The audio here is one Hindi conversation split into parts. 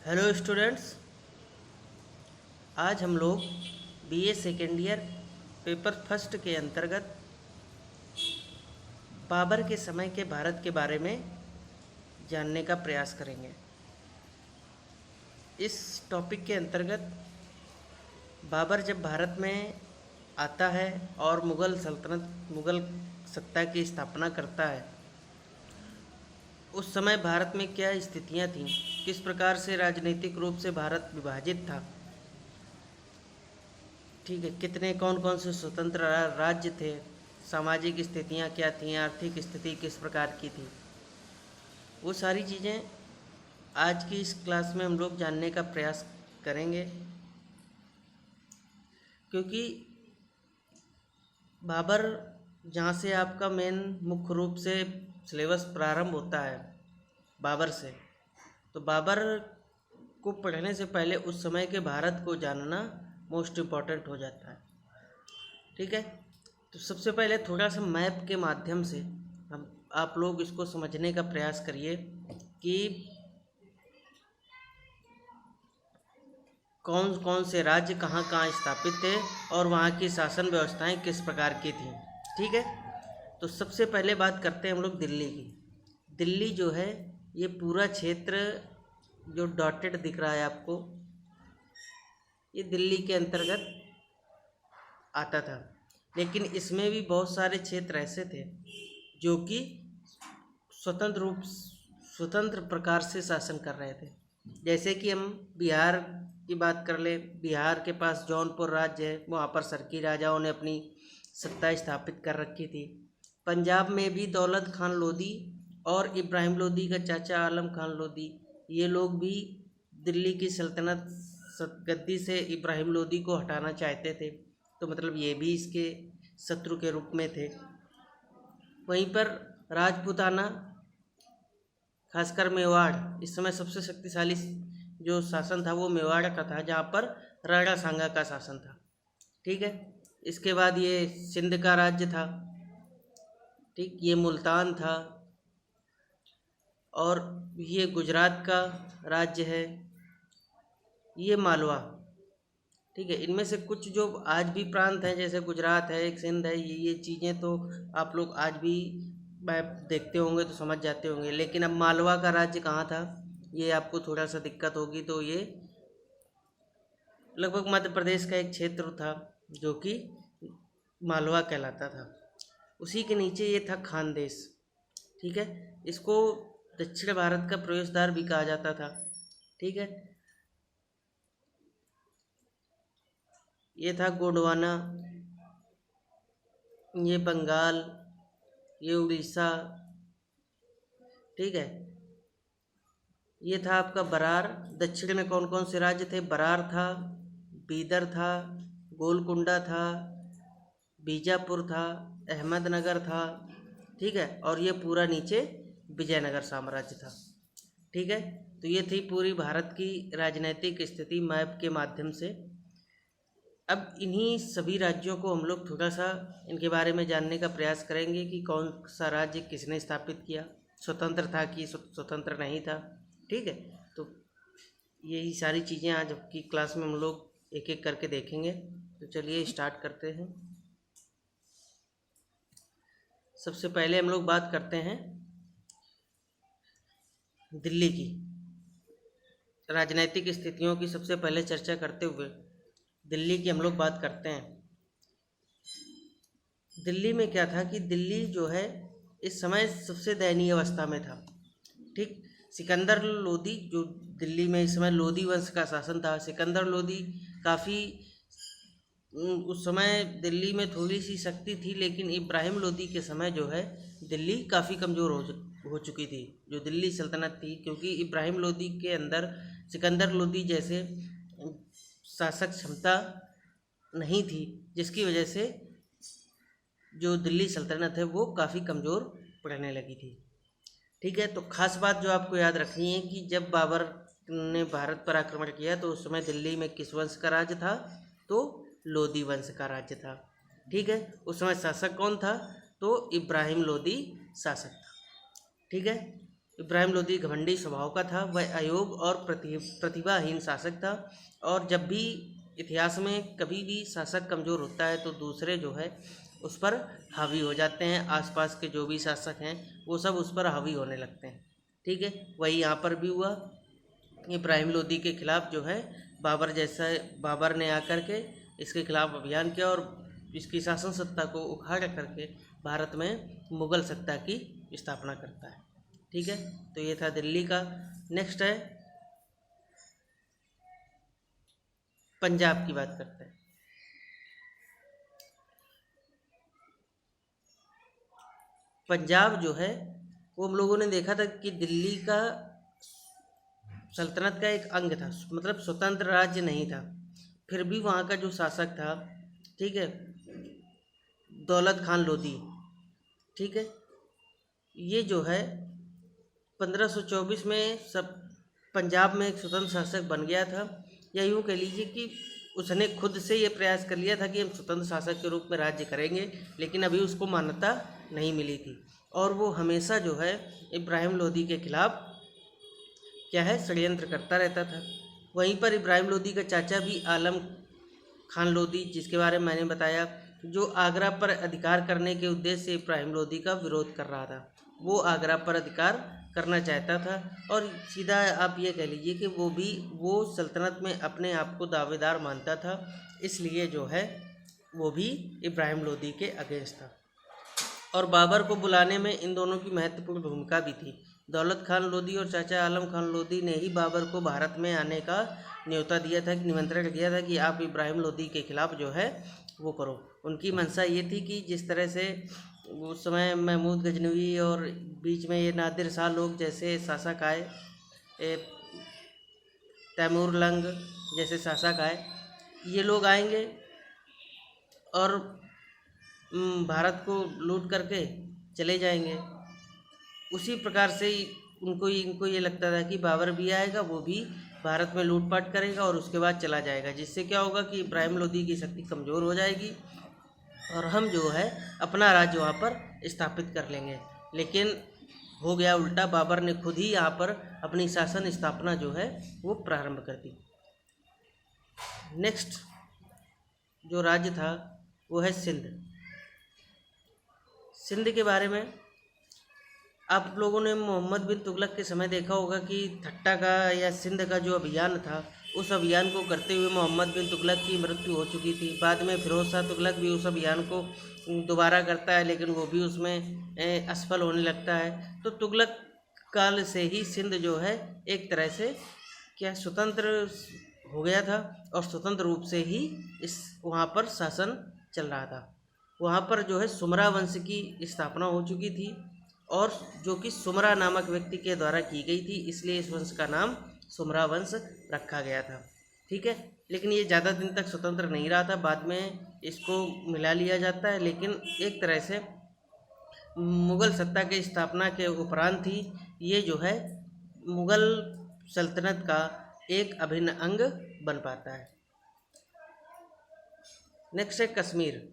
Hello students. आज हम लोग BA second year paper first के अंतर्गत बाबर के समय के भारत के बारे में जानने का प्रयास करेंगे। इस टॉपिक के अंतर्गत बाबर जब भारत में आता है और मुग़ल सत्ता की स्थापना करता है, उस समय भारत में क्या स्थितियां थीं, किस प्रकार से राजनीतिक रूप से भारत विभाजित था, ठीक है, कितने कौन कौन से स्वतंत्र राज्य थे, सामाजिक स्थितियाँ क्या थीं, आर्थिक स्थिति किस प्रकार की थी, वो सारी चीज़ें आज की इस क्लास में हम लोग जानने का प्रयास करेंगे। क्योंकि बाबर जहाँ से आपका मेन मुख्य रूप से सिलेबस प्रारंभ होता है बाबर से, तो बाबर को पढ़ने से पहले उस समय के भारत को जानना मोस्ट इम्पॉर्टेंट हो जाता है। ठीक है, तो सबसे पहले थोड़ा सा मैप के माध्यम से आप लोग इसको समझने का प्रयास करिए कि कौन कौन से राज्य कहाँ कहाँ स्थापित थे और वहाँ की शासन व्यवस्थाएं किस प्रकार की थीं। ठीक है, तो सबसे पहले बात करते हैं हम लोग दिल्ली की। दिल्ली जो है ये पूरा क्षेत्र जो डॉटेड दिख रहा है आपको, ये दिल्ली के अंतर्गत आता था। लेकिन इसमें भी बहुत सारे क्षेत्र ऐसे थे जो कि स्वतंत्र प्रकार से शासन कर रहे थे। जैसे कि हम बिहार की बात कर ले, बिहार के पास जौनपुर राज्य है, वहाँ पर सरकी राजाओं ने अपनी सत्ता स्थापित कर रखी थी। पंजाब में भी दौलत खान लोधी और इब्राहिम लोधी का चाचा आलम खान लोधी, ये लोग भी दिल्ली की सल्तनत गद्दी से इब्राहिम लोधी को हटाना चाहते थे, तो मतलब ये भी इसके शत्रु के रूप में थे। वहीं पर राजपूताना, खासकर मेवाड़, इस समय सबसे शक्तिशाली जो शासन था वो मेवाड़ का था, जहाँ पर राणा सांगा का शासन था। ठीक है, इसके बाद ये सिंध का राज्य था, ठीक, ये मुल्तान था, और ये गुजरात का राज्य है, ये मालवा। ठीक है, इनमें से कुछ जो आज भी प्रांत हैं, जैसे गुजरात है, एक सिंध है, ये चीज़ें तो आप लोग आज भी मैप देखते होंगे तो समझ जाते होंगे। लेकिन अब मालवा का राज्य कहाँ था, ये आपको थोड़ा सा दिक्कत होगी। तो ये लगभग मध्य प्रदेश का एक क्षेत्र था जो कि मालवा कहलाता था। उसी के नीचे ये था खानदेश। ठीक है, इसको दक्षिण भारत का प्रवेश द्वार भी कहा जाता था। ठीक है, ये था गोंडवाना, ये बंगाल, ये उड़ीसा। ठीक है, ये था आपका बरार। दक्षिण में कौन कौन से राज्य थे? बरार था, बीदर था, गोलकुंडा था, बीजापुर था, अहमदनगर था। ठीक है, और ये पूरा नीचे विजयनगर साम्राज्य था। ठीक है, तो ये थी पूरी भारत की राजनीतिक स्थिति मैप के माध्यम से। अब इन्हीं सभी राज्यों को हम लोग थोड़ा सा इनके बारे में जानने का प्रयास करेंगे कि कौन सा राज्य किसने स्थापित किया, स्वतंत्र था कि स्वतंत्र नहीं था। ठीक है, तो यही सारी चीज़ें आज की क्लास में हम लोग एक एक करके देखेंगे। तो चलिए स्टार्ट करते हैं। सबसे पहले हम लोग बात करते हैं दिल्ली की राजनीतिक स्थितियों की। सबसे पहले चर्चा करते हुए दिल्ली की हम लोग बात करते हैं। दिल्ली में क्या था कि दिल्ली जो है इस समय सबसे दयनीय अवस्था में था। ठीक, सिकंदर लोदी जो दिल्ली में इस समय लोदी वंश का शासन था, सिकंदर लोदी काफ़ी उस समय दिल्ली में थोड़ी सी शक्ति थी, लेकिन इब्राहिम लोदी के समय जो है दिल्ली काफ़ी कमज़ोर हो चुकी थी, जो दिल्ली सल्तनत थी। क्योंकि इब्राहिम लोदी के अंदर सिकंदर लोदी जैसे शासक क्षमता नहीं थी, जिसकी वजह से जो दिल्ली सल्तनत है वो काफ़ी कमज़ोर पड़ने लगी थी। ठीक है, तो ख़ास बात जो आपको याद रखनी है कि जब बाबर ने भारत पर आक्रमण किया तो उस समय दिल्ली में किस वंश का राज्य था? तो लोदी वंश का राज्य था। ठीक है, उस समय शासक कौन था? तो इब्राहिम लोदी शासक था। ठीक है, इब्राहिम लोदी घमंडी स्वभाव का था। वह अयोग्य और प्रतिभाहीन शासक था, और जब भी इतिहास में कभी भी शासक कमज़ोर होता है तो दूसरे जो है उस पर हावी हो जाते हैं। आसपास के जो भी शासक हैं वो सब उस पर हावी होने लगते हैं। ठीक है, वही यहाँ पर भी हुआ। इब्राहिम लोदी के खिलाफ जो है बाबर ने आकर के इसके खिलाफ अभियान किया और इसकी शासन सत्ता को उखाड़ करके भारत में मुगल सत्ता की स्थापना करता है। ठीक है, तो ये था दिल्ली का। नेक्स्ट है पंजाब की बात करते हैं। पंजाब जो है वो हम लोगों ने देखा था कि दिल्ली का सल्तनत का एक अंग था, मतलब स्वतंत्र राज्य नहीं था। फिर भी वहाँ का जो शासक था, ठीक है, दौलत खान लोदी, ठीक है, ये जो है 1524 में सब पंजाब में एक स्वतंत्र शासक बन गया था। या यूँ कह लीजिए कि उसने खुद से ये प्रयास कर लिया था कि हम स्वतंत्र शासक के रूप में राज्य करेंगे, लेकिन अभी उसको मान्यता नहीं मिली थी। और वो हमेशा जो है इब्राहिम लोदी के खिलाफ क्या है षड्यंत्र करता रहता था। वहीं पर इब्राहिम लोदी का चाचा भी आलम खान लोदी, जिसके बारे में मैंने बताया, जो आगरा पर अधिकार करने के उद्देश्य से इब्राहिम लोदी का विरोध कर रहा था। वो आगरा पर अधिकार करना चाहता था, और सीधा आप ये कह लीजिए कि वो सल्तनत में अपने आप को दावेदार मानता था, इसलिए जो है वो भी इब्राहिम लोदी के अगेंस्ट था। और बाबर को बुलाने में इन दोनों की महत्वपूर्ण भूमिका भी थी। दौलत खान लोदी और चाचा आलम खान लोदी ने ही बाबर को भारत में आने का न्योता दिया था, निमंत्रण दिया था कि आप इब्राहिम लोदी के खिलाफ जो है वो करो। उनकी मंशा ये थी कि जिस तरह से उस समय महमूद गजनवी और बीच में ये नादिर शाह लोग जैसे शासक आए, तैमूर लंग जैसे शासक आए, ये लोग आएंगे और भारत को लूट करके चले जाएंगे। उसी प्रकार से इनको ये लगता था कि बाबर भी आएगा, वो भी भारत में लूटपाट करेगा और उसके बाद चला जाएगा, जिससे क्या होगा कि इब्राहिम लोदी की शक्ति कमज़ोर हो जाएगी और हम जो है अपना राज्य वहाँ पर स्थापित कर लेंगे। लेकिन हो गया उल्टा, बाबर ने खुद ही यहाँ पर अपनी शासन स्थापना जो है वो प्रारंभ कर दी। नेक्स्ट जो राज्य था वो है सिंध। सिंध के बारे में आप लोगों ने मोहम्मद बिन तुगलक के समय देखा होगा कि ठट्टा का या सिंध का जो अभियान था, उस अभियान को करते हुए मोहम्मद बिन तुगलक की मृत्यु हो चुकी थी। बाद में फिरोज शाह तुगलक भी उस अभियान को दोबारा करता है, लेकिन वो भी उसमें असफल होने लगता है। तो तुगलक काल से ही सिंध जो है एक तरह से क्या स्वतंत्र हो गया था और स्वतंत्र रूप से ही वहाँ पर शासन चल रहा था। वहाँ पर जो है सुमरा वंश की स्थापना हो चुकी थी, और जो कि सुमरा नामक व्यक्ति के द्वारा की गई थी, इसलिए इस वंश का नाम सुमरा वंश रखा गया था। ठीक है, लेकिन ये ज़्यादा दिन तक स्वतंत्र नहीं रहा था, बाद में इसको मिला लिया जाता है। लेकिन एक तरह से मुग़ल सत्ता की स्थापना के उपरांत ही ये जो है मुग़ल सल्तनत का एक अभिन्न अंग बन पाता है। नेक्स्ट है कश्मीर।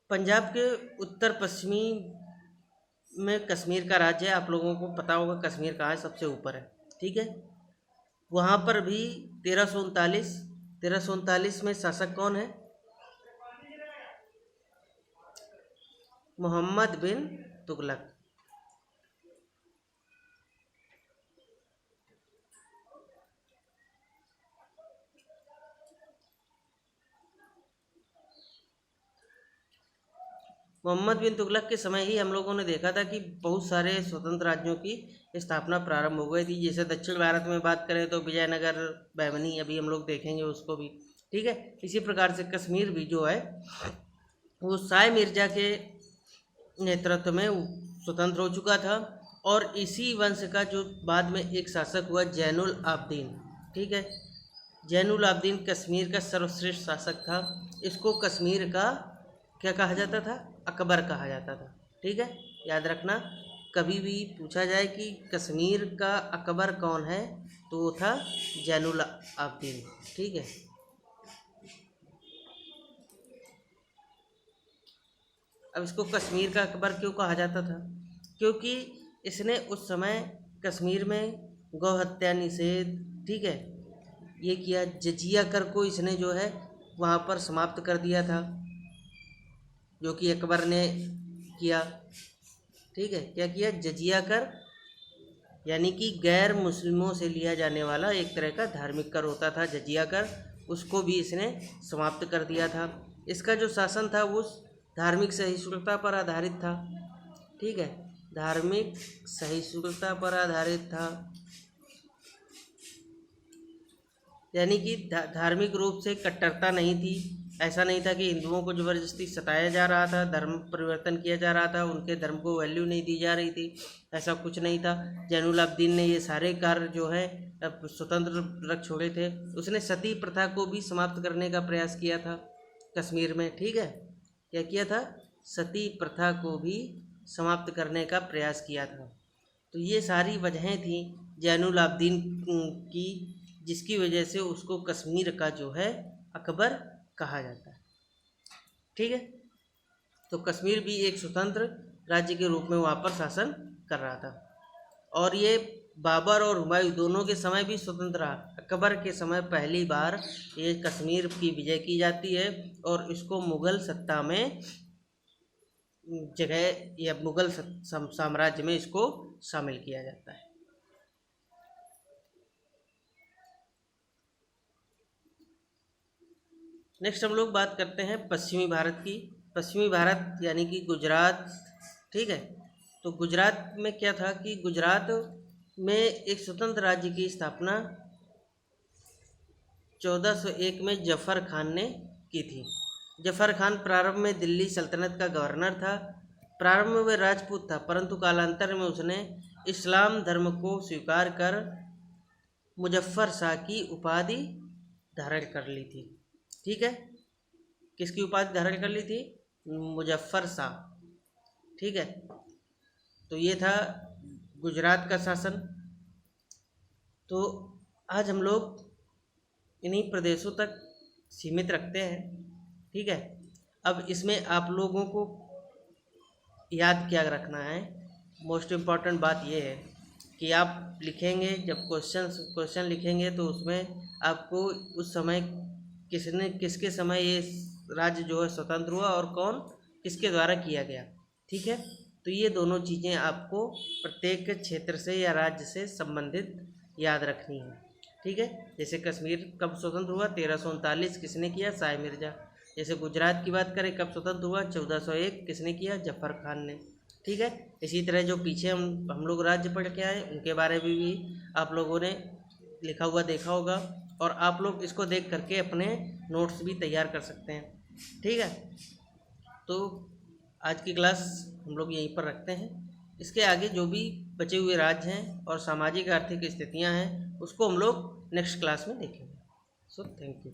पंजाब के उत्तर पश्चिमी में कश्मीर का राज्य है। आप लोगों को पता होगा कश्मीर कहाँ है, सबसे ऊपर है। ठीक है, वहाँ पर भी 1339 में शासक कौन है? मोहम्मद बिन तुगलक। मोहम्मद बिन तुगलक के समय ही हम लोगों ने देखा था कि बहुत सारे स्वतंत्र राज्यों की स्थापना प्रारंभ हो गई थी। जैसे दक्षिण भारत में बात करें तो विजयनगर, बैमनी, अभी हम लोग देखेंगे उसको भी। ठीक है, इसी प्रकार से कश्मीर भी जो है वो शाह मिर्जा के नेतृत्व में स्वतंत्र हो चुका था। और इसी वंश का जो बाद में एक शासक हुआ जैनुल आबदीन। ठीक है, जैनुल आबदीन कश्मीर का सर्वश्रेष्ठ शासक था। इसको कश्मीर का क्या कहा जाता था? अकबर कहा जाता था। ठीक है, याद रखना, कभी भी पूछा जाए कि कश्मीर का अकबर कौन है तो वो था जैनुल आबदीन। ठीक है, अब इसको कश्मीर का अकबर क्यों कहा जाता था? क्योंकि इसने उस समय कश्मीर में गौ हत्या निषेध, ठीक है, ये किया। जजिया कर को इसने जो है वहाँ पर समाप्त कर दिया था, जो कि अकबर ने किया। ठीक है, क्या किया? जजिया कर, यानी कि गैर मुस्लिमों से लिया जाने वाला एक तरह का धार्मिक कर होता था जजिया कर, उसको भी इसने समाप्त कर दिया था। इसका जो शासन था वो धार्मिक सहिष्णुता पर आधारित था। ठीक है, धार्मिक सहिष्णुता पर आधारित था, यानी कि धार्मिक रूप से कट्टरता नहीं थी। ऐसा नहीं था कि हिंदुओं को ज़बरदस्ती सताया जा रहा था, धर्म परिवर्तन किया जा रहा था, उनके धर्म को वैल्यू नहीं दी जा रही थी, ऐसा कुछ नहीं था। जैनुल आबदीन ने ये सारे कार्य जो है स्वतंत्र रख छोड़े थे। उसने सती प्रथा को भी समाप्त करने का प्रयास किया था कश्मीर में। ठीक है, क्या किया था? सती प्रथा को भी समाप्त करने का प्रयास किया था। तो ये सारी वजहें थी जैनुल आबदीन की, जिसकी वजह से उसको कश्मीर का जो है अकबर कहा जाता है। ठीक है, तो कश्मीर भी एक स्वतंत्र राज्य के रूप में वहाँ पर शासन कर रहा था, और ये बाबर और हुमायूं दोनों के समय भी स्वतंत्र रहा। अकबर के समय पहली बार ये कश्मीर की विजय की जाती है और इसको मुग़ल सत्ता में जगह या मुग़ल साम्राज्य में इसको शामिल किया जाता है। नेक्स्ट हम लोग बात करते हैं पश्चिमी भारत की। पश्चिमी भारत यानी कि गुजरात। ठीक है, तो गुजरात में क्या था कि गुजरात में एक स्वतंत्र राज्य की स्थापना 1401 में जफ़र खान ने की थी। जफ़र खान प्रारंभ में दिल्ली सल्तनत का गवर्नर था। प्रारंभ में वह राजपूत था, परंतु कालांतर में उसने इस्लाम धर्म को स्वीकार कर मुजफ्फर शाह की उपाधि धारण कर ली थी। ठीक है, किसकी उपाधि धारण कर ली थी? मुजफ्फर शाह। ठीक है, तो ये था गुजरात का शासन। तो आज हम लोग इन्हीं प्रदेशों तक सीमित रखते हैं। ठीक है, अब इसमें आप लोगों को याद क्या रखना है, मोस्ट इम्पॉर्टेंट बात ये है कि आप लिखेंगे, जब क्वेश्चन लिखेंगे तो उसमें आपको उस समय किसके समय ये राज्य जो है स्वतंत्र हुआ और कौन किसके द्वारा किया गया। ठीक है, तो ये दोनों चीज़ें आपको प्रत्येक क्षेत्र से या राज्य से संबंधित याद रखनी है। ठीक है, जैसे कश्मीर कब स्वतंत्र हुआ? 1339। किसने किया? शाह मिर्जा। जैसे गुजरात की बात करें, कब स्वतंत्र हुआ? 1401। किसने किया? जफ़र खान ने। ठीक है, इसी तरह जो पीछे हम लोग राज्य पढ़ के आए उनके बारे में भी आप लोगों ने लिखा हुआ देखा होगा, और आप लोग इसको देख करके अपने नोट्स भी तैयार कर सकते हैं। ठीक है, तो आज की क्लास हम लोग यहीं पर रखते हैं। इसके आगे जो भी बचे हुए राज्य हैं और सामाजिक आर्थिक स्थितियां हैं उसको हम लोग नेक्स्ट क्लास में देखेंगे। So thank you.